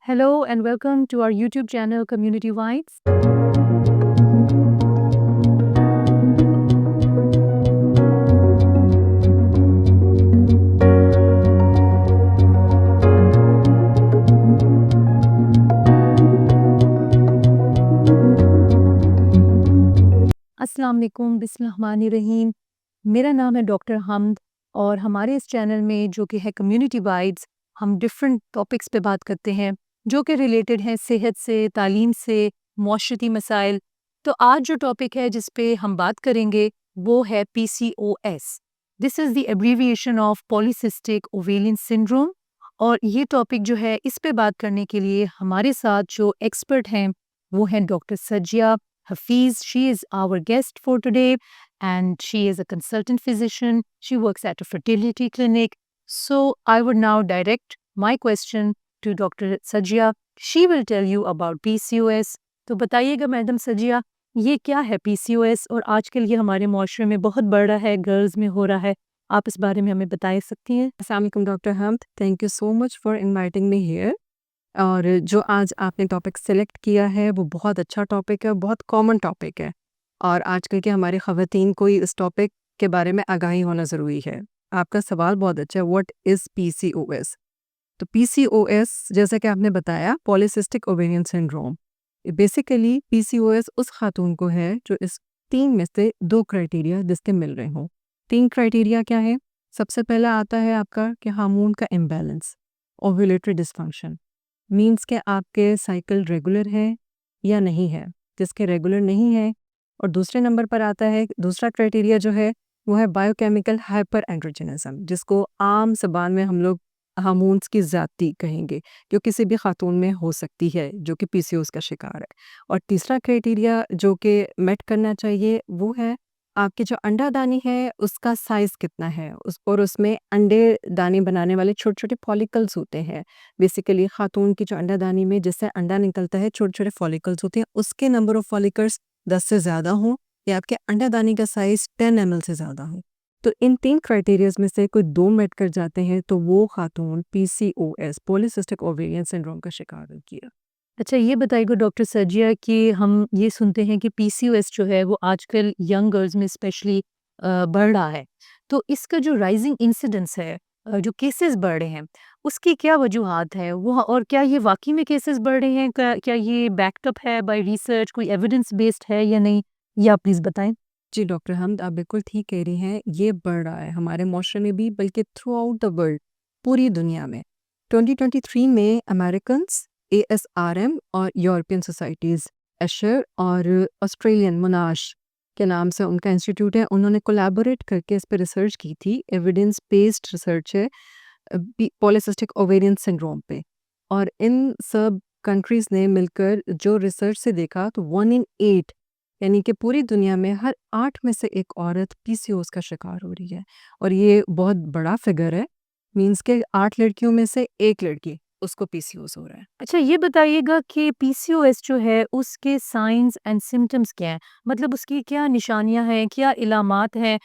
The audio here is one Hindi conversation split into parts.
Hello and welcome to our YouTube channel Community Vibes. अस्सलाम वालेकुम, बिस्मिल्लाहिर्रहमानिर्रहीम। मेरा नाम है डॉक्टर हमद और हमारे इस चैनल में जो कि है कम्युनिटी वाइब्स, हम डिफरेंट टॉपिक्स पे बात करते हैं जो कि रिलेटेड हैं सेहत से, तालीम से, माशरती मसाइल। तो आज जो टॉपिक है जिस पे हम बात करेंगे वो है PCOS। This is the abbreviation of polycystic ovarian syndrome. और ये टॉपिक जो है इस पे बात करने के लिए हमारे साथ जो एक्सपर्ट हैं वो हैं डॉक्टर सजिया Hafiz. She is our guest for today, and she is a consultant physician. She works at a fertility clinic. So, I would now direct my question to Dr. Sajia. She will tell you about PCOS. तो बताइएगा मैडम सजिया, ये क्या है PCOS और आजकल ये हमारे माशरे में बहुत बढ़ रहा है, गर्ल्स में हो रहा है। आप इस बारे में हमें बता सकती हैं? अस्सलाम वालेकुम doctor Hamad, thank you so much for inviting me here. और जो आज आपने टॉपिक सेलेक्ट किया है वो बहुत अच्छा टॉपिक है, बहुत कॉमन टॉपिक है और आजकल के हमारे ख़वातीन को ही इस टॉपिक के बारे में आगाही होना ज़रूरी है। आपका सवाल बहुत अच्छा है, व्हाट इज़ PCOS? तो PCOS जैसा कि आपने बताया polycystic ovarian syndrome. Basically PCOS उस खातून को है जो इस 3 में से 2 क्राइटेरिया जिसके मिल रहे हों। 3 क्राइटेरिया क्या है? सबसे पहला आता है आपका कि हार्मोन का इम्बैलेंस, ओव्यूलेटरी डिस्फंक्शन, मीन्स कि आपके साइकिल रेगुलर है या नहीं है, जिसके रेगुलर नहीं है। और दूसरे नंबर पर आता है दूसरा क्राइटेरिया जो है वो है बायोकेमिकल हाइपर एंड्रोजनिज्म, जिसको आम ज़बान में हम लोग हार्मोन्स की ज़्यादती कहेंगे, जो किसी भी खातून में हो सकती है जो कि PCOS का शिकार है। और तीसरा क्राइटेरिया जो कि मेट करना चाहिए वो है आपके जो अंडादानी है उसका साइज़ कितना है, उस और उसमें अंडे दानी बनाने वाले छोटे-छोटे फॉलिकल्स होते हैं। बेसिकली खातून की जो अंडादानी में जिससे अंडा निकलता है, छोटे-छोटे फॉलिकल्स होते हैं, उसके नंबर ऑफ फॉलिकल्स 10 से ज़्यादा हों या आपके अंडादानी का साइज़ 10 ml से ज़्यादा हो। तो इन 3 क्राइटेरियाज़ में से कोई 2 मेट कर जाते हैं तो वो खातून PCOS पॉलीसिस्टिक ओवेरियन सिंड्रोम का शिकार होती है। अच्छा, ये बताइएगा डॉक्टर सजिया कि हम ये सुनते हैं कि PCOS जो है वो आजकल यंग गर्ल्स में स्पेशली बढ़ रहा है। तो इसका जो राइजिंग इंसिडेंस है, जो केसेस बढ़ रहे हैं, उसकी क्या वजूहात है? वो और क्या ये वाक़ई में केसेस बढ़ रहे हैं? क्या ये बैक्ड अप है बाय रिसर्च, कोई एविडेंस बेस्ड है या नहीं? ये आप प्लीज़ बताएँ। जी डॉक्टर हमद, आप बिल्कुल ठीक कह रही हैं, ये बढ़ रहा है हमारे माशरे में भी बल्कि थ्रू आउट द वर्ल्ड, पूरी दुनिया में। 2023 में अमेरिकन्स, ASRM और यूरोपियन सोसाइटीज़, एशर और ऑस्ट्रेलियन मोनाश के नाम से उनका इंस्टीट्यूट है, उन्होंने कोलैबोरेट करके इस पे रिसर्च की थी। एविडेंस बेस्ड रिसर्च है पॉलीसिस्टिक ओवेरियन सिंड्रोम पे। और इन सब कंट्रीज़ ने मिलकर जो रिसर्च से देखा तो 1 in 8 यानी कि पूरी दुनिया में हर 8 में से एक औरत PCOS का शिकार हो रही है। और ये बहुत बड़ा फिगर है, मीन्स के 8 लड़कियों में से 1 लड़की उसको PCOS हो रहा है। अच्छा, ये बताइएगा कि PCOS जो है उसके साइन्स एंड सिम्पटम्स क्या हैं? मतलब उसकी क्या निशानियाँ हैं, क्या इलामात हैं?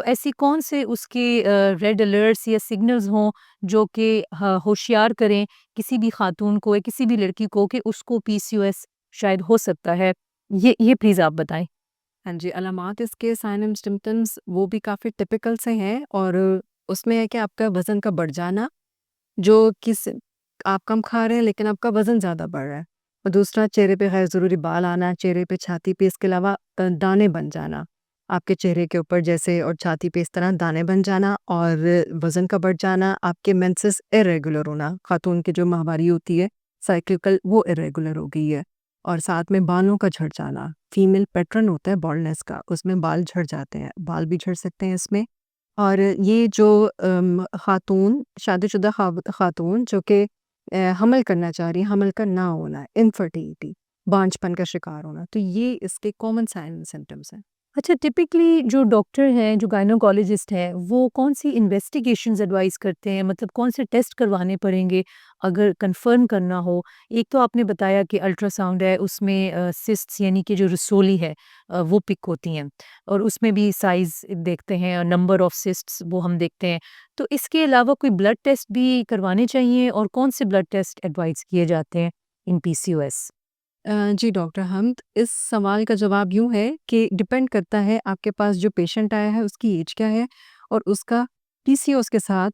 ऐसी कौन से उसके रेड अलर्ट्स या सिग्नल्स हों जो कि होशियार करें किसी भी खातून को या किसी भी लड़की को कि उसको PCOS शायद हो सकता है? ये प्लीज़ आप बताएँ। हाँ जी, अलामात इसके साइन एंड सिम्पटम्स वो भी काफ़ी टिपिकल से हैं और उसमें है कि आपका वज़न का बढ़ जाना, जो किस आप कम खा रहे हैं लेकिन आपका वज़न ज़्यादा बढ़ रहा है। और दूसरा चेहरे पे गैर ज़रूरी बाल आना, चेहरे पे, छाती पे, इसके अलावा दाने बन जाना, आपके चेहरे के ऊपर जैसे और छाती पे इस तरह दाने बन जाना और वज़न का बढ़ जाना, आपके मेंसेस इर्रेगुलर होना, खातून की जो माहवारी होती है साइक्लिकल वो इर्रेगुलर हो गई है। और साथ में बालों का झड़ जाना, फीमेल पैटर्न होता है बॉल्डनेस का, उसमें बाल झड़ जाते हैं, बाल भी झड़ सकते हैं इसमें। और ये जो खातून शादीशुदा खातून जो कि हमल करना चाह रही हैं, हमल का ना होना, इनफर्टिलिटी, बांझपन का शिकार होना, तो ये इसके कॉमन साइन एंड सिम्पटम्स हैं। अच्छा, टिपिकली जो डॉक्टर हैं, जो गायनोकोलॉजिस्ट हैं, वो कौन-सी इन्वेस्टिगेशंस एडवाइस करते हैं? मतलब कौन से टेस्ट करवाने पड़ेंगे अगर कन्फर्म करना हो? एक तो आपने बताया कि अल्ट्रासाउंड है, उसमें सिस्ट्स यानी कि जो रसोली है वो पिक होती हैं और उसमें भी साइज़ देखते हैं और नंबर ऑफ सिस्ट्स वो हम देखते हैं। तो इसके अलावा कोई ब्लड टेस्ट भी करवाने चाहिए और कौन से ब्लड टेस्ट एडवाइस किए जाते हैं इन पीसीओएस? जी डॉक्टर हमद, इस सवाल का जवाब यूँ है कि डिपेंड करता है आपके पास जो पेशेंट आया है उसकी एज क्या है और उसका पीसीओएस के साथ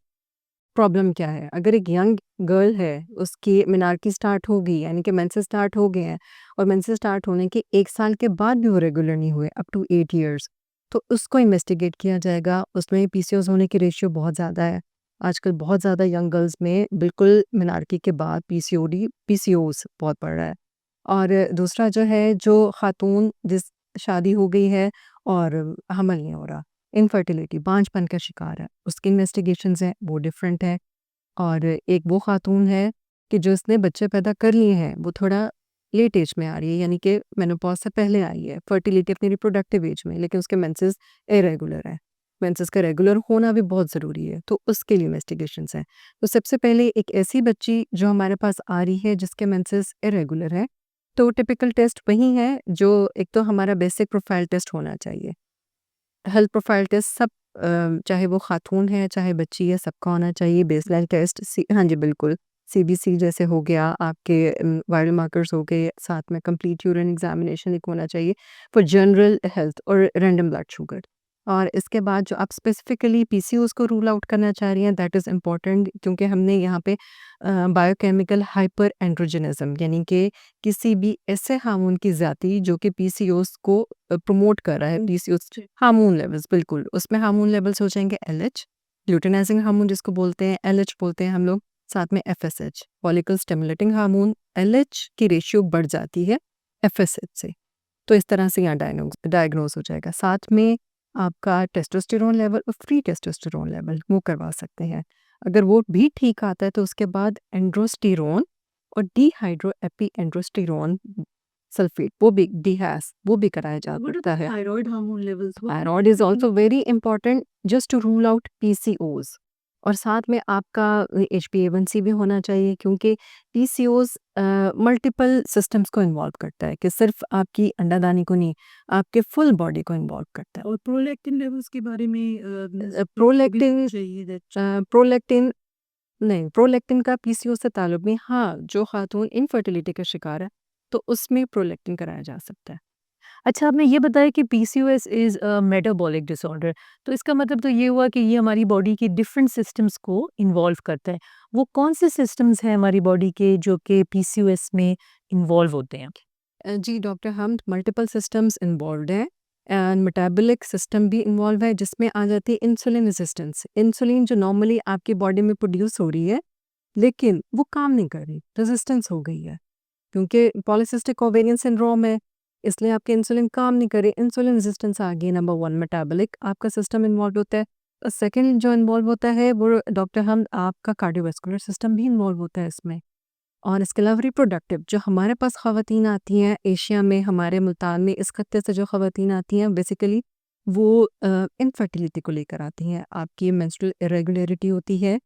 प्रॉब्लम क्या है। अगर एक यंग गर्ल है, उसकी मेनार्की स्टार्ट हो गई यानी कि मेंसेस स्टार्ट हो गए हैं और मेंसेस स्टार्ट होने के 1 साल के बाद भी वो रेगुलर नहीं हुए अप टू 8 इयर्स, तो उसको इन्वेस्टिगेट किया जाएगा। उसमें पीसीओएस होने की रेशियो बहुत ज़्यादा है। आजकल बहुत ज़्यादा यंग गर्ल्स में बिल्कुल मेनार्की के बाद पीसीओडी पीसीओएस बहुत बढ़ रहा है। और दूसरा जो है, जो ख़ातून जिस शादी हो गई है और हमल नहीं हो रहा, इनफर्टिलिटी बांझपन का शिकार है, उसकी इन्वेस्टिगेशंस हैं वो डिफरेंट है। और एक वो ख़ातून है कि जो इसने बच्चे पैदा कर लिए हैं, वो थोड़ा लेट एज में आ रही है यानी कि मेनोपॉज़ से पहले आई है, फर्टिलिटी अपनी रिप्रोडक्टिव एज में, लेकिन उसके मेंसेस इरेगुलर है। मेंसेस का रेगुलर होना भी बहुत ज़रूरी है, तो उसके लिए इन्वेस्टिगेशंस हैं। तो सबसे पहले एक ऐसी बच्ची जो हमारे पास आ रही है जिसके मेंसेस इरेगुलर है, तो टिपिकल टेस्ट वही है जो एक तो हमारा बेसिक प्रोफाइल टेस्ट होना चाहिए। हेल्थ प्रोफाइल टेस्ट सब चाहे वो खातून है, चाहे बच्ची है, सबका होना चाहिए। बेसलाइन टेस्ट हाँ जी, बिल्कुल। सीबीसी जैसे हो गया, आपके वायरल मार्कर्स हो गए, साथ में कंप्लीट यूरिन एग्जामिनेशन एक होना चाहिए फॉर जनरल हेल्थ और रैंडम ब्लड शुगर। और इसके बाद जो आप स्पेसिफिकली पीसीओएस को रूल आउट करना चाह रही हैं, दैट इज़ इम्पॉर्टेंट, क्योंकि हमने यहाँ पे बायोकेमिकल हाइपर एंड्रोजनिज्म यानी कि किसी भी ऐसे हार्मोन की ज़्यादती जो कि पीसीओएस को प्रमोट कर रहा है। पीसीओएस हार्मोन लेवल्स, बिल्कुल, उसमें हार्मोन लेवल्स हो जाएँगे एलएच, ल्यूटिनाइजिंग हार्मोन जिसको बोलते हैं, एलएच बोलते हैं हम लोग, साथ में FSH, follicle stimulating hormone. LH की रेशियो बढ़ जाती है एफएसएच से, तो इस तरह से यहाँ डायग्नोज़ हो जाएगा। साथ में आपका टेस्टोस्टेरोन लेवल और फ्री टेस्टोस्टेरोन लेवल वो करवा सकते हैं। अगर वो भी ठीक आता है तो उसके बाद एंड्रोस्टेरोन और डिहाइड्रोएपी एंड्रोस्टेरोन सल्फेट, वो भी डीहैस, वो भी कराया जा सकता है। Thyroid hormone levels thyroid is also very important just to rule out PCOS. और साथ में आपका एचबीएवन-सी भी होना चाहिए, क्योंकि पीसीओज़ मल्टीपल सिस्टम्स को इन्वॉल्व करता है, कि सिर्फ आपकी अंडादानी को नहीं, आपके फुल बॉडी को इन्वॉल्व करता है। और प्रोलैक्टिन लेवल्स के बारे में प्रोलैक्टिन चाहिए दैट प्रोलैक्टिन नहीं, प्रोलैक्टिन का पीसीओ से ताल्लुक नहीं। हाँ, जो खातून इनफर्टिलिटी का शिकार है, तो उसमें प्रोलैक्टिन कराया जा सकता है। अच्छा, आपने ये बताया कि PCOS is a metabolic disorder, तो इसका मतलब तो ये हुआ कि ये हमारी बॉडी की डिफरेंट सिस्टम्स को इन्वॉल्व करता है। वो कौन से सिस्टम्स हैं हमारी बॉडी के जो कि पीसीओएस में इन्वॉल्व होते हैं? जी डॉक्टर, हम मल्टीपल सिस्टम्स इन्वॉल्व्ड हैं एंड मेटाबॉलिक सिस्टम भी इन्वॉल्व है, जिसमें आ जाती है इंसुलिन रेजिस्टेंस। इंसुलिन जो नॉर्मली आपकी बॉडी में प्रोड्यूस हो रही है, लेकिन वो काम नहीं कर रही, रेजिस्टेंस हो गई है, क्योंकि पॉलीसिस्टिक ओवेरियन सिंड्रोम है, इसलिए आपके इंसुलिन काम नहीं करे, इंसुलिन रेजिस्टेंस आ गई। नंबर 1 मेटाबॉलिक आपका सिस्टम इन्वॉल्व होता है। और सेकंड जो इन्वॉल्व होता है वो डॉक्टर, हम आपका कार्डियोवास्कुलर सिस्टम भी इन्वॉल्व होता है इसमें। और इसके अलावा रिप्रोडक्टिव, जो हमारे पास ख़वातीन आती हैं एशिया में, हमारे मुल्तान में, इस खत्ते से जो ख़वातीन आती हैं, बेसिकली वो इनफर्टिलिटी को लेकर आती हैं। आपकी मेंस्ट्रुअल इरेगुलरिटी होती है,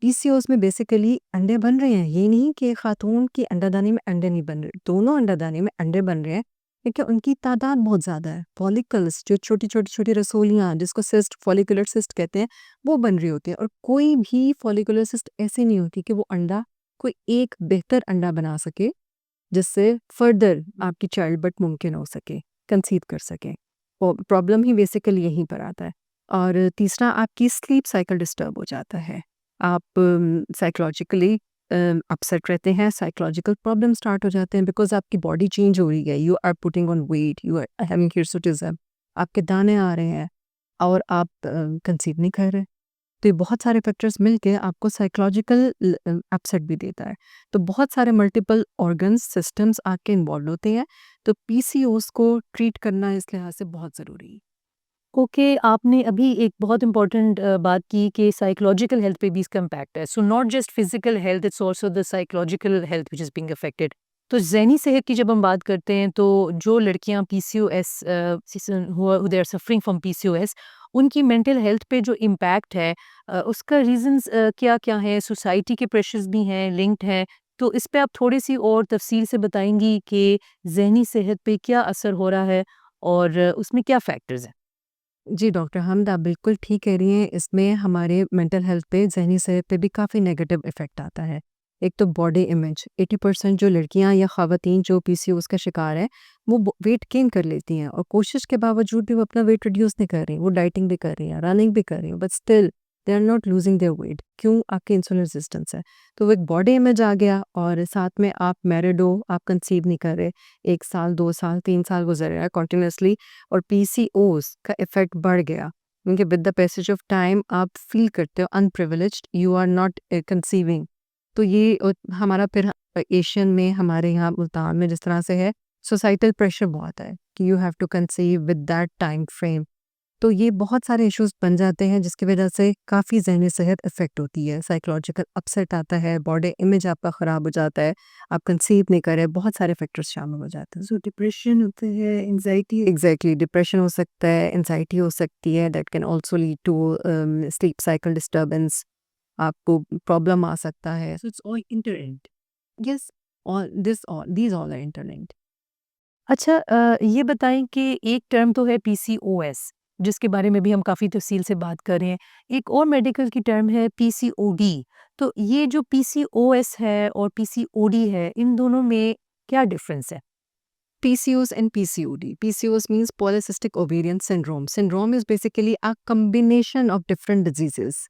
पीसीओएस में बेसिकली अंडे बन रहे हैं। ये नहीं कि खातून की अंडादानी में अंडे नहीं बन रहे, दोनों अंडादानी में अंडे बन रहे हैं, लेकिन उनकी तादाद बहुत ज़्यादा है। फॉलिकल्स, जो छोटी-छोटी रसोलियाँ जिसको सिस्ट, फॉलिकुलर सिस्ट कहते हैं, वो बन रही होती है। और कोई भी फॉलिकुलर सिस्ट ऐसी नहीं होती कि वो अंडा, कोई एक बेहतर अंडा बना सके, जिससे फर्दर आपकी चाइल्ड बर्थ मुमकिन हो सके, कंसीव कर सकें। प्रॉब्लम ही बेसिकली यहीं पर आता है। और तीसरा, आपकी स्लीप साइकिल डिस्टर्ब हो जाता है। आप साइकोलॉजिकली अपसेट रहते हैं, साइकोलॉजिकल प्रॉब्लम स्टार्ट हो जाते हैं, बिकॉज़ आपकी बॉडी चेंज हो रही है, you are putting on weight, you are having hirsutism, आपके दाने आ रहे हैं और आप कंसीव नहीं कर रहे। तो ये बहुत सारे फैक्टर्स मिलके आपको साइकोलॉजिकल अपसेट भी देता है। तो बहुत सारे मल्टीपल ऑर्गन्स, सिस्टम्स आपके इन्वॉल्व होते हैं, तो पीसीओएस को ट्रीट करना इस लिहाज से बहुत ज़रूरी है। ओके, आपने अभी एक बहुत इम्पोर्टेंट बात की कि साइकोलॉजिकल हेल्थ पे भी इसका इम्पैक्ट है। So not just physical health, it's also the psychological health which is being affected. तो ज़हनी सेहत की जब हम बात करते हैं तो जो लड़कियां PCOS they are suffering from PCOS, उनकी मेंटल हेल्थ पे जो इम्पैक्ट है उसका रीजंस क्या-क्या है? सोसाइटी के प्रेशर्स भी हैं, लिंक्ड हैं, तो इस पे आप थोड़ी-सी और तफसील से बताएँगी कि ज़हनी सेहत पे क्या असर हो रहा है और उसमें क्या फैक्टर्स हैं? जी, डॉक्टर हमद आप बिल्कुल ठीक कह रही हैं, इसमें हमारे मेंटल हेल्थ पे, ज़हनी सेहत पे भी काफ़ी नेगेटिव इफ़ेक्ट आता है। एक तो बॉडी इमेज, 80% जो लड़कियाँ या ख़वातीन जो पीसीओएस का शिकार हैं, वो ब वेट गेन कर लेती हैं और कोशिश के बावजूद भी वो अपना वेट रिड्यूस नहीं कर रही, वो डाइटिंग भी कर रही हैं, रनिंग भी कर रही हैं, but still they are not losing their weight. क्यों? आपकी इंसुलिन रेज़िस्टेंस है। तो वो एक बॉडी इमेज आ गया और साथ में आप मैरिड हो, आप कंसीव नहीं कर रहे, 1 साल, 2 साल, 3 साल गुज़र रहा है कंटिन्यूअसली और पीसीओएस का इफ़ेक्ट बढ़ गया, क्योंकि with the passage of time आप फ़ील करते हो unprivileged, you are not conceiving. तो ये हमारा फिर एशियन में, हमारे यहाँ मुल्तान में जिस तरह से है, सोसाइटल प्रेशर बहुत है कि you have to conceive with that time frame. तो ये बहुत सारे इश्यूज़ बन जाते हैं जिसकी वजह से काफ़ी ज़हनी सेहत इफ़ेक्ट होती है, साइकोलॉजिकल अपसेट आता है, बॉडी इमेज आपका ख़राब हो जाता है, आप कंसीव नहीं कर रहे, बहुत सारे फैक्टर्स शामिल हो जाते हैं। सो डिप्रेशन होता है, एंग्ज़ायटी एग्ज़ैक्टली डिप्रेशन हो सकता है, एंग्ज़ायटी हो सकती है, that can also lead to sleep cycle disturbance, आपको प्रॉब्लम आ सकता है। So it's all interlinked. Yes, all these all are interlinked. अच्छा ये बताएँ कि एक टर्म तो है पीसीओएस, जिसके बारे में भी हम काफ़ी तफ़सील से बात कर रहे हैं। एक और मेडिकल की टर्म है पीसीओडी। तो ये जो पीसीओएस है और पीसीओडी है, इन दोनों में क्या डिफ़रेंस है? PCOS and PCOD. PCOS means polycystic ovarian syndrome. Syndrome is basically a combination of different diseases.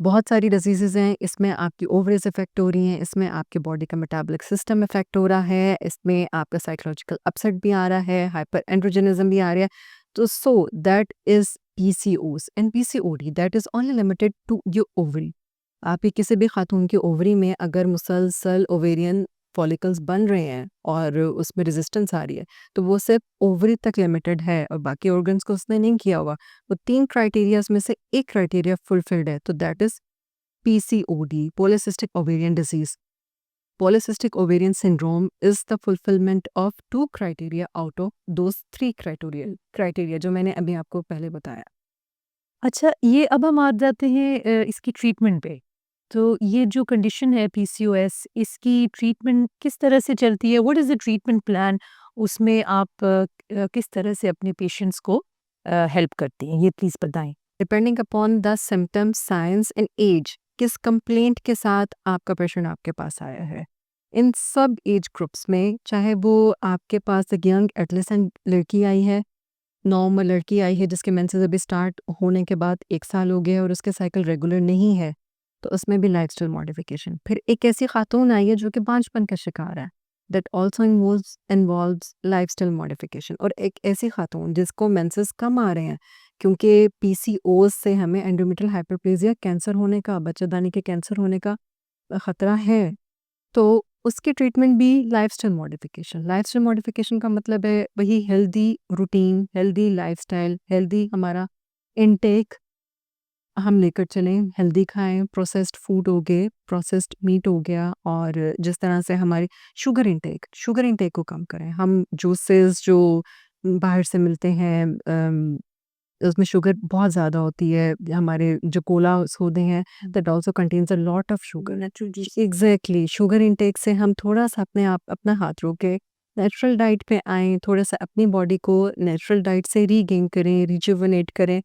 बहुत सारी डिजीज़ेज़ हैं, इसमें आपकी ओवरीज़ इफ़ेक्ट हो रही हैं, इसमें आपके बॉडी का मेटाबॉलिक सिस्टम इफ़ेक्ट हो रहा है, इसमें आपका साइकोलॉजिकल अपसेट भी आ रहा है, हाइपर एंड्रोजनिज़्म भी आ रहा है। तो so that is PCOS and PCOD that is only limited to your ovary. आपकी किसी भी खातून की ओवरी में अगर मुसलसल ओवेरियन फॉलिकल्स बन रहे हैं और उसमें रेजिस्टेंस आ रही है, तो वो सिर्फ ओवरी तक लिमिटेड है और बाकी ऑर्गन्स को उसने नहीं किया हुआ। वो 3 क्राइटेरियाज़ में से एक क्राइटेरिया फुलफिल्ड है, तो that is PCOD, polycystic ovarian disease. Polycystic ovarian syndrome is the fulfilment of 2 criteria out of those 3 criteria जो मैंने अभी आपको पहले बताया। अच्छा, ये अब हम आ जाते हैं इसकी ट्रीटमेंट पे। तो ये जो कंडीशन है पीसीओएस, इसकी ट्रीटमेंट किस तरह से चलती है? What is the treatment plan? उसमें आप किस तरह से अपने पेशेंट्स को हेल्प करती हैं? ये प्लीज़ बताएँ। Depending upon the symptoms, signs and age, किस कंप्लेंट के साथ आपका पेशेंट आपके पास आया है। इन सब एज ग्रुप्स में, चाहे वो आपके पास एक यंग एडोलेसेंट लड़की आई है, नॉर्मल लड़की आई है जिसके मेंसेस अभी स्टार्ट होने के बाद 1 साल हो गया और उसके साइकिल रेगुलर नहीं है, तो उसमें भी लाइफ़स्टाइल मॉडिफ़िकेशन। फिर एक ऐसी खातून आई है जो कि बांझपन का शिकार है, that also involves lifestyle modification. और एक ऐसी खातून जिसको मेंसेस कम आ रहे हैं, क्योंकि पीसीओएस से हमें एंडोमेट्रियल हाइपरप्लेज़िया, कैंसर होने का, बच्चेदानी के कैंसर होने का खतरा है। तो उसकी ट्रीटमेंट भी लाइफ़स्टाइल मॉडिफ़िकेशन। लाइफ़स्टाइल मॉडिफ़िकेशन का मतलब है वही healthy routine, healthy lifestyle, healthy हमारा इनटेक हम लेकर चलें, हेल्दी खाएँ, प्रोसेस्ड फूड हो गए, प्रोसेस्ड मीट हो गया और जिस तरह से हमारी शुगर इनटेक को कम करें। हम जूसेस जो बाहर से मिलते हैं, उसमें शुगर बहुत ज़्यादा होती है। हमारे जो कोला सोडे हैं, that also contains a lot of sugar. Natural juice exactly, sugar intake से हम थोड़ा-सा अपना हाथ रोकें, नेचुरल डाइट पे आएँ, थोड़ा-सा अपनी बॉडी को नेचुरल डाइट से रीगेन करें, रिजुवेनेट करें,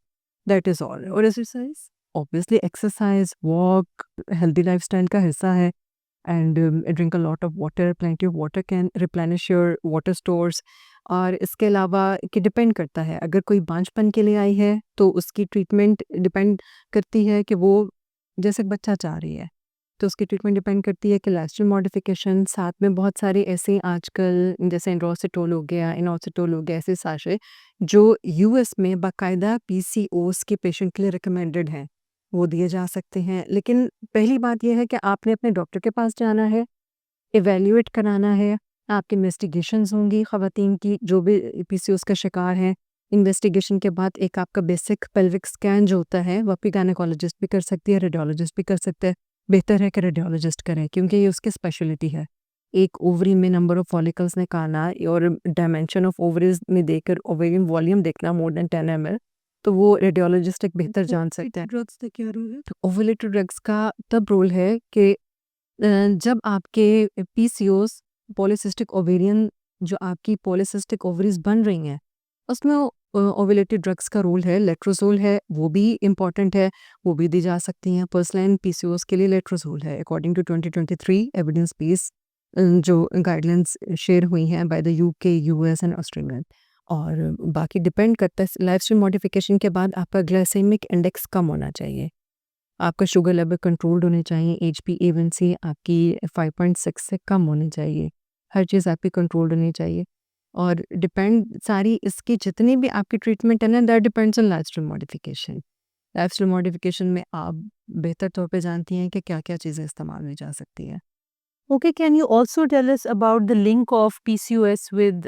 दैट इज़ ऑल। और exercise, obviously exercise, walk healthy lifestyle का हिस्सा है। And drink a lot of water, plenty of water can replenish your water stores. और इसके अलावा कि डिपेंड करता है, अगर कोई बांझपन के लिए आई है तो उसकी ट्रीटमेंट डिपेंड करती है कि वो जैसे बच्चा चाह रही है, तो उसकी ट्रीटमेंट डिपेंड करती है कि लाइफस्टाइल मॉडिफिकेशन, साथ में बहुत सारे ऐसे आजकल जैसे एंड्रोसिटोल हो गया, इनोसिटोल हो गया, ऐसे साशे जो यूएस में बाकायदा पीसीओएस के पेशेंट के लिए रिकमेंडेड हैं, वो दिए जा सकते हैं। लेकिन पहली बात ये है कि आपने अपने डॉक्टर के पास जाना है, इवैल्यूएट कराना है, आपकी इन्वेस्टिगेशंस होंगी ख़वातीन की जो भी पीसीओएस का शिकार हैं। इन्वेस्टिगेशन के बाद एक आपका बेसिक पेल्विक स्कैन जो होता है, वो आपकी गायनेकोलॉजिस्ट भी कर सकती है, रेडियोलॉजिस्ट भी कर सकता है। बेहतर है कि रेडियोलॉजिस्ट करें क्योंकि ये उसकी स्पेशलिटी है। एक ओवरी में नंबर ऑफ फॉलिकल्स निकालना और डायमेंशन ऑफ ओवरीज में देखकर ओवेरियन वॉल्यूम देखना मोर देन 10 ml, तो वो रेडियोलॉजिस्ट एक बेहतर जान सकते हैं। ड्रग्स का क्या रोल है? तो ओवुलेटरी ड्रग्स का तब रोल है कि जब आपके पीसीओस पॉलीसिस्टिक ओवेरियन, जो आपकी पॉलीसिस्टिक ओवरीज बन रही हैं, उसमें ओवुलेटरी ड्रग्स का रोल है। लेट्रोजोल है, वो भी इम्पॉर्टेंट है, वो भी दी जा सकती हैं। पर्सनल पीसीओस के लिए लेट्रोजोल है अकॉर्डिंग टू 2023 एविडेंस बेस जो गाइडलाइंस शेयर हुई हैं by the UK, US and Australia. और बाकी डिपेंड करता है लाइफस्टाइल मॉडिफिकेशन के बाद आपका ग्लाइसेमिक इंडेक्स कम होना चाहिए, आपका शुगर लेवल कंट्रोल्ड होने चाहिए, HbA1c आपकी 5.6 से कम होनी चाहिए, हर चीज़ आपकी कंट्रोल्ड होनी चाहिए। और डिपेंड सारी इसकी जितनी भी आपकी ट्रीटमेंट है ना, that depends on lifestyle modification. Lifestyle modification में आप बेहतर तौर पे जानती हैं कि क्या-क्या चीज़ें इस्तेमाल में जा सकती हैं। Okay, can you also tell us about the link of PCOS with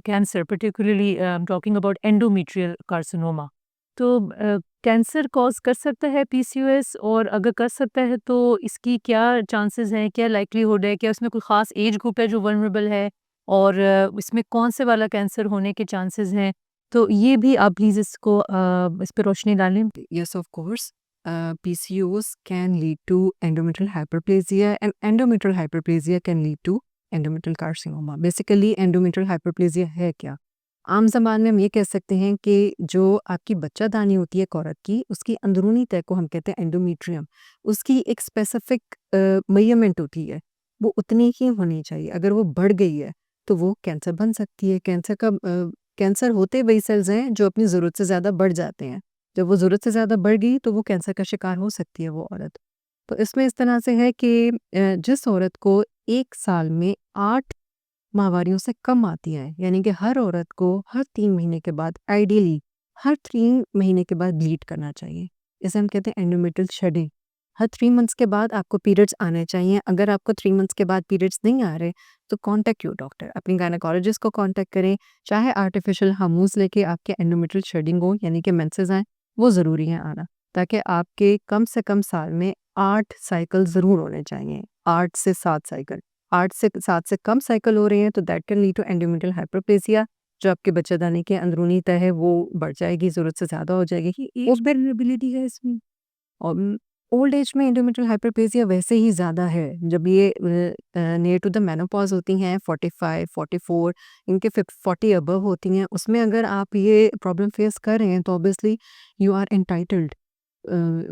cancer, particularly I'm talking about endometrial carcinoma. तो कैंसर कॉज कर सकता है PCOS, और अगर कर सकता है तो इसकी क्या चांसेस हैं, क्या लाइक्लीहुड है, क्या उसमें कोई ख़ास एज ग्रुप है जो वल्नरेबल है, और इसमें कौन से वाला कैंसर होने के चांसेस हैं? तो ये भी आप प्लीज़ इसको इस पे रोशनी डालें। Yes, of course. PCOS can lead to endometrial hyperplasia, and endometrial hyperplasia can lead to endometrial carcinoma. Basically, endometrial hyperplasia है क्या? आम ज़बान में हम ये कह सकते हैं कि जो आपकी बच्चादानी होती है एक औरत की, उसकी अंदरूनी तह को हम कहते हैं एंडोमेट्रियम। उसकी एक स्पेसिफिक मेजरमेंट होती है, वो उतनी ही होनी चाहिए। अगर वो बढ़ गई है, तो वो कैंसर बन सकती है। कैंसर होते वही सेल्स हैं जो अपनी ज़रूरत से ज़्यादा बढ़ जाते हैं। जब वो ज़रूरत से ज़्यादा बढ़ गई तो वो कैंसर का शिकार हो सकती है वो औरत। तो इसमें इस तरह से है कि जिस औरत को 1 साल में 8 माहवारियों से कम आती हैं, यानी कि हर औरत को हर 3 महीने के बाद, आइडियली हर 3 महीने के बाद ब्लीड करना चाहिए। इसे हम कहते हैं एंडोमेट्रियल शेडिंग। हर 3 मंथ्स के बाद आपको पीरियड्स आने चाहिए। अगर आपको 3 मंथ्स के बाद पीरियड्स नहीं आ रहे, तो कॉन्टैक्ट योर डॉक्टर, अपनी गायनेकोलॉजिस्ट को कॉन्टैक्ट करें। चाहे आर्टिफिशियल हार्मोन्स लेके आपके एंडोमेट्रियल शेडिंग हो, यानी कि मेंसेस आएँ, वो ज़रूरी है आना, ताकि आपके कम से कम साल में 8 साइकिल ज़रूर होने चाहिए, 8 से 7 साइकिल। 8 से 7 से कम साइकिल हो रही हैं तो that can lead to endometrial hyperplasia, जो आपके बच्चेदानी के अंदरूनी तह है वो बढ़ जाएगी, ज़रूरत से ज़्यादा हो जाएगी। एज वेरिएबिलिटी है इसमें? और ओल्ड एज में एंडोमेट्रियल हाइपरप्लेसिया वैसे ही ज़्यादा है। जब ये नियर टू द मेनोपॉज़ होती हैं, 45, 44, इनके 40 अबव होती हैं, उसमें अगर आप ये प्रॉब्लम फेस कर रहे हैं तो obviously you are entitled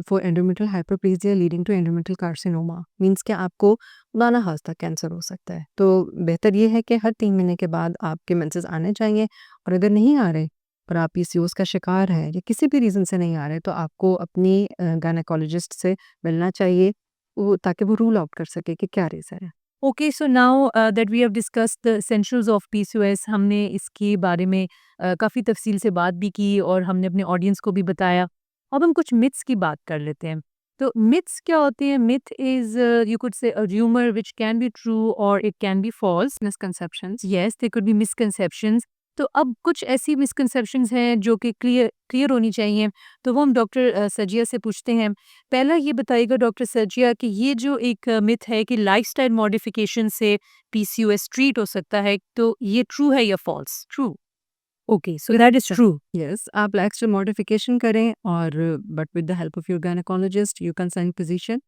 for endometrial hyperplasia leading to endometrial carcinoma. Means कि आपको खुदा खास्ता कैंसर हो सकता है। तो बेहतर ये है कि हर 3 महीने के बाद आपके मेंसेस आने चाहिए, और अगर नहीं आ रहे और आप पीसीओएस का शिकार हैं या किसी भी रीज़न से नहीं आ रहे, तो आपको अपनी गायनेकोलॉजिस्ट से मिलना चाहिए, वो ताकि वो रूल आउट कर सके कि क्या रीज़न है। Okay, so now that we have discussed the essentials of PCOS, हमने इसके बारे में काफ़ी तफसील से बात भी की और हमने अपने ऑडियंस को भी बताया। अब हम कुछ मिथ्स की बात कर लेते हैं। तो मिथ्स क्या होते हैं? Myth is you could say a rumour which can be true और it can be false. Misconceptions. Yes, there could be misconceptions. तो अब कुछ ऐसी मिसकंसेप्शंस हैं जो कि क्लियर क्लियर होनी चाहिए, तो वो हम डॉक्टर सजिया से पूछते हैं। पहला ये बताइएगा डॉक्टर सजिया कि ये जो एक मिथ है कि लाइफस्टाइल मॉडिफिकेशन से पीसीओएस ट्रीट हो सकता है, तो ये ट्रू है या false? True. Okay, so that is true. Yes, आप लाइफस्टाइल मॉडिफिकेशन करें, और but with the help of your gynaecologist, you concern physician,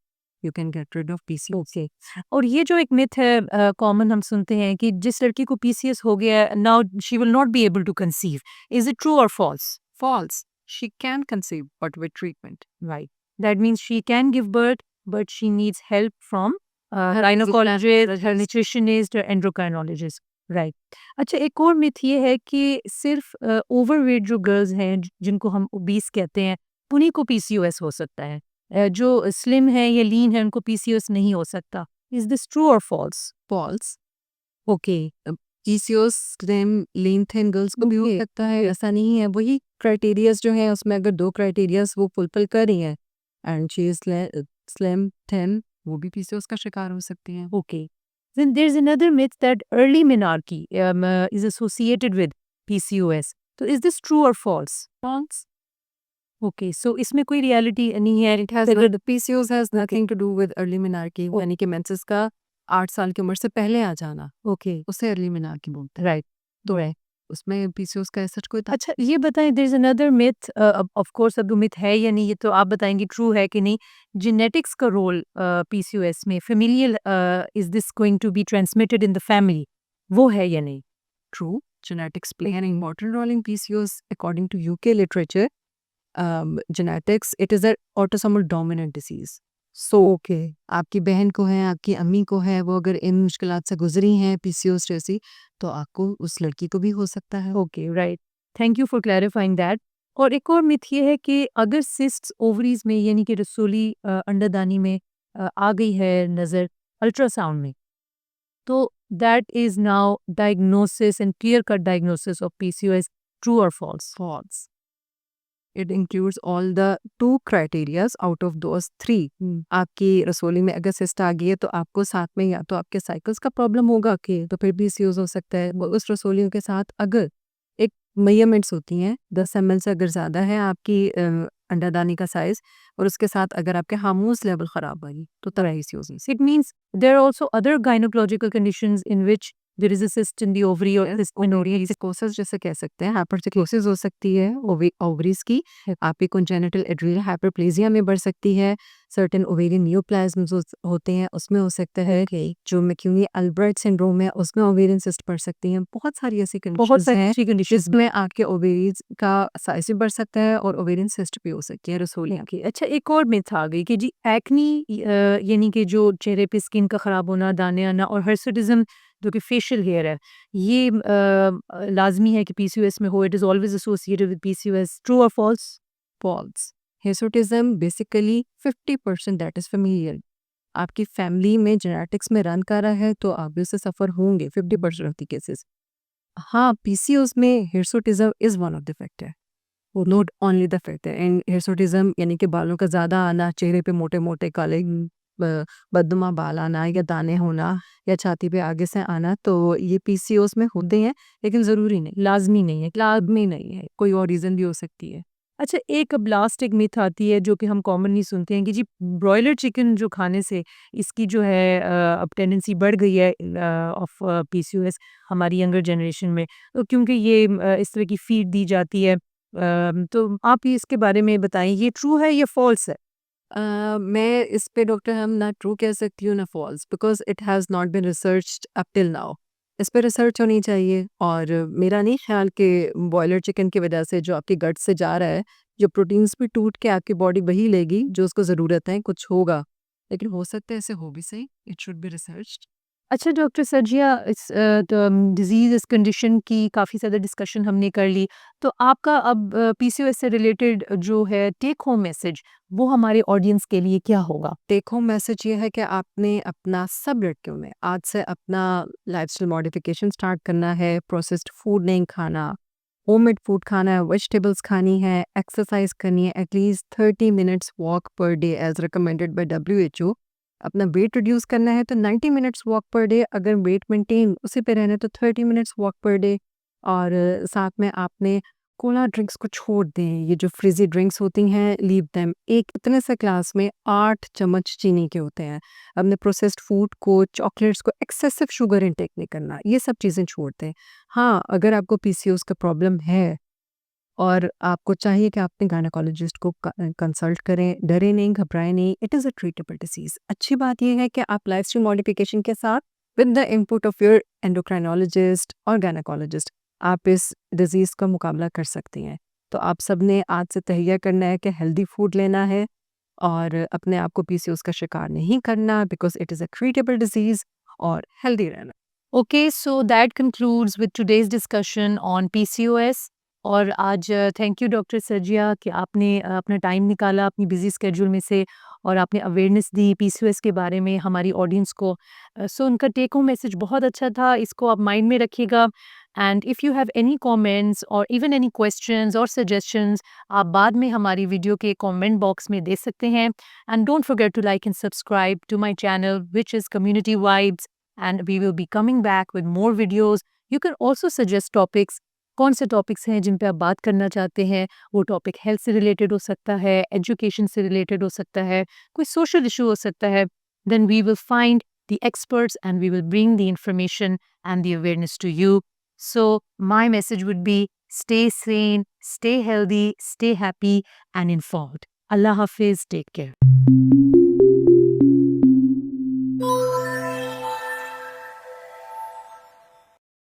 you can get rid of PCOS. Okay, और ये जो एक मिथ है कॉमन हम सुनते हैं कि जिस लड़की को पीसीएस हो गया है, now she will not be able to conceive. Is it true और false? False. She can conceive, but with treatment. Right. That means she can give birth, but she needs help from Her gynecologist, her physiologist. nutritionist, her endocrinologist. Right. अच्छा, एक और मिथ ये है कि सिर्फ ओवरवेट जो गर्ल्स हैं जिनको हम ओबीस कहते हैं, उन्हीं को पीसीओएस हो सकता है। जो स्लिम है या लीन है उनको पीसीओएस नहीं हो सकता। इज दिस ट्रू और false? False. Okay. PCOS slim lean thin girls को भी हो Okay. सकता है, ऐसा नहीं है। वही क्राइटेरियाज जो हैं उसमें अगर 2 क्राइटेरियाज वो फुलफिल कर रही हैं, and she is slim thin, वो भी पीसीओएस का शिकार हो सकती हैं। Okay. Then there's another myth that early menarche is associated with PCOS. So is this true or false? False. Okay, so इसमें कोई reality नहीं है। It has अगर PCOS has nothing to do with early menarche, यानी कि मेंसेस का 8 साल की उम्र से पहले आ जाना, ओके, उसे अर्ली मेनार्की बोलते हैं। राइट। तो राइट। उसमें पीसीओएस का ऐसा कोई अच्छा ये बताएँ, there is another myth, of course अब वो मिथ है या नहीं ये तो आप बताएँगे ट्रू है कि नहीं, जेनेटिक्स का रोल पीसीओएस में, familial is this going to be transmitted in the family, वो है या नहीं? true. Genetics play an important role in PCOS according to UK literature. Genetics, it is an autosomal dominant disease. So, okay, आपकी बहन को है, आपकी अम्मी को है, वो अगर इन मुश्किलात से गुजरी हैं पीसीओएस जैसी, तो आपको उस लड़की को भी हो सकता है। Okay, right. Thank you for clarifying that. और एक और मिथ ये है कि अगर सिस्ट्स ओवरीज़ में यानी कि रसोली अंडादानी में आ गई है नज़र अल्ट्रासाउंड में, तो that is now diagnosis and clear cut diagnosis of PCOS, true और false? False. It includes all the 2 criterias out of those 3. हुँ, आपकी रसोली में अगर सिस्ट आ गई है तो आपको साथ में या तो आपके साइकिल्स का प्रॉब्लम होगा कि तो फिर पीसीओएस हो सकता है। उस रसोलियों के साथ अगर एक मेजरमेंट्स होती हैं 10 एमएल से अगर ज़्यादा है आपकी अंडादानी का साइज़ और उसके साथ अगर आपके हार्मोन्स लेवल ख़राब आई तो तब पीसीओएस हो सकता it means there are also other gynecological conditions in which there is a cyst in the ovary or है। cyst in ovary. सिकोसिस जिसे कह सकते हैं, हाइपरसिकोसिस हो सकती है ओवरीज की, आपकी कंजेनिटल एड्रिनल हाइपरप्लेजिया में बढ़ सकती है, सर्टेन ओवेरियन नियोप्लाज्म्स होते हैं उसमें हो सकता है, जो मैक्यूनी अल्ब्रेट सिंड्रोम है उसमें ओवेरियन सिस्ट बढ़ सकती हैं। बहुत सारी ऐसी बहुत कंडीशंस सारी हैं अच्छी कंडीशंस जिसमें आपके ओवेरीज का साइज भी बढ़ सकता है और ओवेरियन सिस्ट भी हो सकती है रसोलियाँ की। ओके। अच्छा एक और मिथ आ गई कि जी एक्नी यानी कि जो चेहरे पे स्किन का खराब होना, दाने आना और हिर्सुटिज्म जो कि फेशियल हेयर है, ये लाज़मी है कि पीसीओएस में हो, it is always associated with PCOS, true और false? False. Hirsutism basically 50% that is familial. आपकी फैमिली में जेनेटिक्स में रन कर रहा है तो आप भी उससे सफ़र होंगे 50% ऑफ द केसेस। हाँ, पीसीओएस में hirsutism is one of the factor, वो not only the factor. And hirsutism यानी कि बालों का ज़्यादा आना, चेहरे पे मोटे-मोटे काले बदनुमा बाल आना या दाने होना या छाती पे आगे से आना, तो ये पीसीओएस में होते हैं, लेकिन ज़रूरी नहीं, लाज़मी नहीं है। लाज़मी नहीं है, कोई और रीज़न भी हो सकती है। अच्छा एक अब लास्ट एक मिथ आती है जो कि हम कॉमनली सुनते हैं कि जी ब्रॉयलर चिकन जो खाने से इसकी जो है अब टेंडेंसी बढ़ गई है ऑफ पीसीओएस हमारी यंगर जनरेशन में, तो क्योंकि ये इस तरह की फीड दी जाती है, तो आप ये इसके बारे में बताएं, ये ट्रू है या फॉल्स है? मैं इस पे डॉक्टर हम ना ट्रू कह सकती हूँ ना false, because it has not been researched up till now. इस पे रिसर्च होनी चाहिए और मेरा नहीं ख्याल कि बॉयलर चिकन की वजह से जो आपके गट से जा रहा है, जो प्रोटीन्स भी टूट के आपकी बॉडी वही लेगी जो उसको ज़रूरत है, कुछ होगा। लेकिन हो सकता है ऐसे हो भी सही, इट शुड बी रिसर्च्ड। अच्छा डॉक्टर सर्जिया, इस डिज़ीज़ इस कंडीशन की काफ़ी ज़्यादा डिस्कशन हमने कर ली, तो आपका अब पीसीओएस से रिलेटेड जो है टेक होम मैसेज वो हमारे ऑडियंस के लिए क्या होगा? टेक होम मैसेज ये है कि आपने अपना सब लड़कियों में आज से अपना लाइफस्टाइल मॉडिफिकेशन स्टार्ट करना है, प्रोसेस्ड फूड नहीं खाना, होममेड फूड खाना है, वेजिटेबल्स खानी है, एक्सरसाइज करनी है, at least 30 minutes walk per day as recommended by WHO. अपना वेट रिड्यूस करना है तो 90 मिनट्स वॉक पर डे, अगर वेट मेंटेन उसी पे रहना है तो 30 मिनट्स वॉक पर डे। और साथ में आपने कोला ड्रिंक्स को छोड़ दें, ये जो फ्रिज़ी ड्रिंक्स होती हैं लीव देम। एक इतने से ग्लास में 8 चम्मच चीनी के होते हैं। अपने प्रोसेस्ड फूड को, चॉकलेट्स को, एक्सेसिव शुगर इनटेक नहीं करना, ये सब चीज़ें छोड़ दें। हाँ, अगर आपको पीसीओएस का प्रॉब्लम है और आपको चाहिए कि आप अपने गायनेकोलॉजिस्ट को कंसल्ट करें, डरे नहीं, घबराएं नहीं, it is a treatable disease. अच्छी बात ये है कि आप लाइफस्टाइल मॉडिफिकेशन के साथ with the input of your endocrinologist और गायनेकोलॉजिस्ट आप इस डिज़ीज़ का मुकाबला कर सकती हैं। तो आप सबने आज से तहैया करना है कि हेल्दी फूड लेना है और अपने आप को पीसीओएस का शिकार नहीं करना, because it is a treatable disease, और हेल्दी रहना। Okay, so that concludes with today's discussion on PCOS. और आज थैंक यू डॉक्टर सर्जिया कि आपने अपना टाइम निकाला अपनी बिज़ी स्केड्यूल में से और आपने अवेयरनेस दी पीसीओएस के बारे में हमारी ऑडियंस को। सो उनका टेक होम मैसेज बहुत अच्छा था, इसको आप माइंड में रखिएगा। And if you have any comments और इवन एनी क्वेश्चंस और सजेशंस, आप बाद में हमारी वीडियो के कमेंट बॉक्स में दे सकते हैं। And don't forget to like and subscribe to my channel which is community vibes, and we will be coming back with more videos. You can also suggest topics, कौन से टॉपिक्स हैं जिन पे आप बात करना चाहते हैं। वो टॉपिक हेल्थ से रिलेटेड हो सकता है, एजुकेशन से रिलेटेड हो सकता है, कोई सोशल इशू हो सकता है। Then we will find the experts, and we will bring the information and the awareness to you. So my message would be stay sane, stay healthy, stay happy and informed. Allah Hafiz, take care.